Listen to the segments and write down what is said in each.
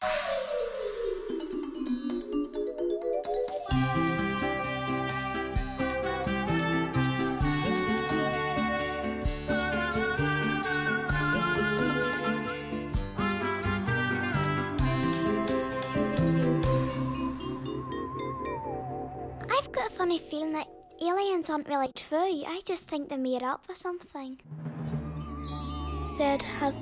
I've got a funny feeling that aliens aren't really true. I just think they're made up or something. They'd have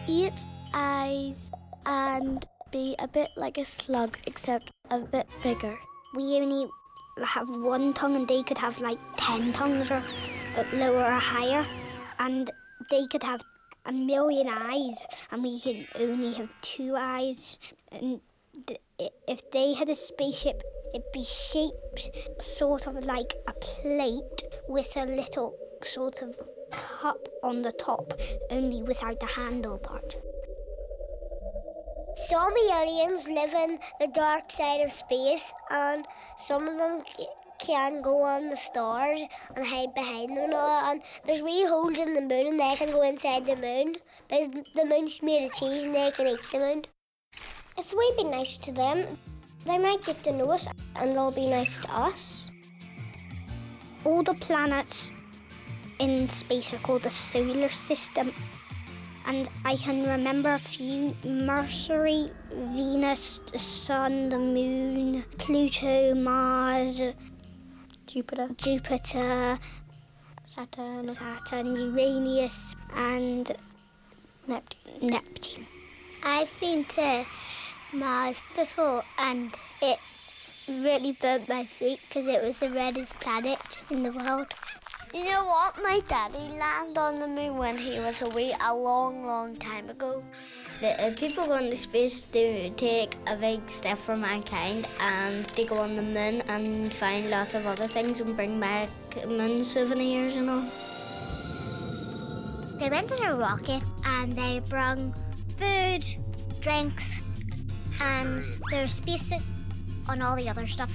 8 eyes and be a bit like a slug, except a bit bigger. We only have one tongue and they could have like 10 tongues or lower or higher. And they could have 1 million eyes and we can only have 2 eyes. And if they had a spaceship, it'd be shaped sort of like a plate with a little sort of cup on the top, only without the handle part. Some aliens live in the dark side of space, and some of them can go on the stars and hide behind them and all. And there's wee holes in the moon and they can go inside the moon, because the moon's made of cheese and they can eat the moon. If we be nice to them, they might get to know us and they'll be nice to us. All the planets in space are called the solar system. And I can remember a few: Mercury, Venus, the Sun, the Moon, Pluto, Mars, Jupiter, Saturn, Uranus, and Neptune. I've been to Mars before and it really burnt my feet because it was the reddest planet in the world. You know what? My daddy landed on the moon when he was away a long, long time ago. The people going to space do take a big step for mankind, and they go on the moon and find lots of other things and bring back moon souvenirs and all. They went in a rocket and they brought food, drinks, and their spacesuit and all the other stuff.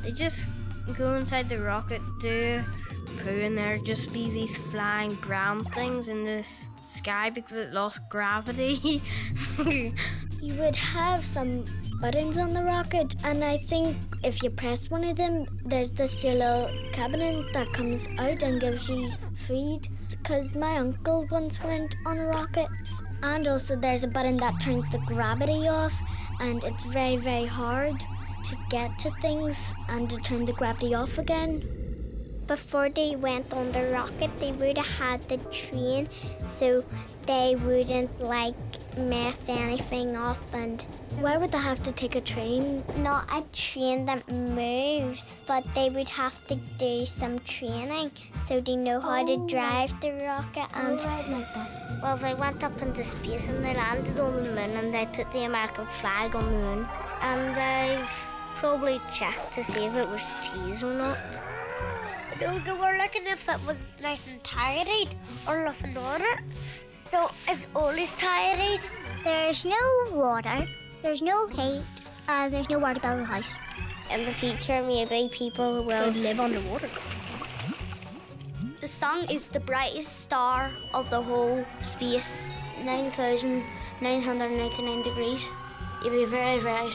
They just go inside the rocket, do poo, and there just be these flying brown things in the sky because it lost gravity. You would have some buttons on the rocket, and I think if you press one of them, there's this little cabinet that comes out and gives you food. Because my uncle once went on a rocket. And also there's a button that turns the gravity off, and it's very, very hard to get to things and to turn the gravity off again. Before they went on the rocket, they would have had the train so they wouldn't mess anything up. And why would they have to take a train? Not a train that moves, but they would have to do some training so they know how to drive the rocket. And like that. Well, they went up into space and they landed on the moon and they put the American flag on the moon, and they've probably checked to see if it was cheese or not. No, they were looking if it was nice and tidied or nothing on it. So it's always tidied. There's no water, there's no heat, there's nowhere to build a house. In the future, maybe people will live underwater. The sun is the brightest star of the whole space, 9,999 degrees. You'll be very, very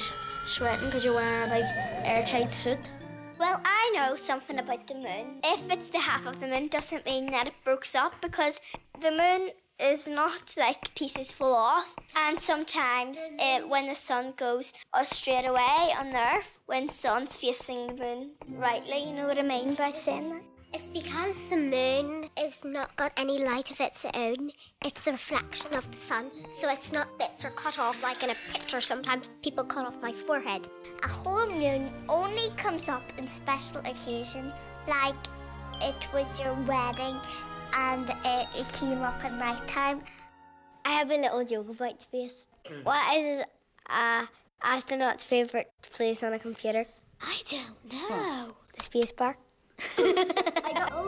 sweating because you're wearing a big airtight suit. Well, I know something about the moon. If it's the half of the moon, doesn't mean that it breaks up, because the moon is not like pieces fall off. And sometimes when the sun goes straight away on the Earth, when the sun's facing the moon rightly, you know what I mean by saying that? It's because the moon is not got any light of its own. It's the reflection of the sun. So it's not bits are cut off like in a picture. Sometimes people cut off my forehead. A whole moon only comes up in special occasions, like it was your wedding and it came up at night time. I have a little joke about space. What is an astronaut's favourite place on a computer? I don't know. The space bar. I don't.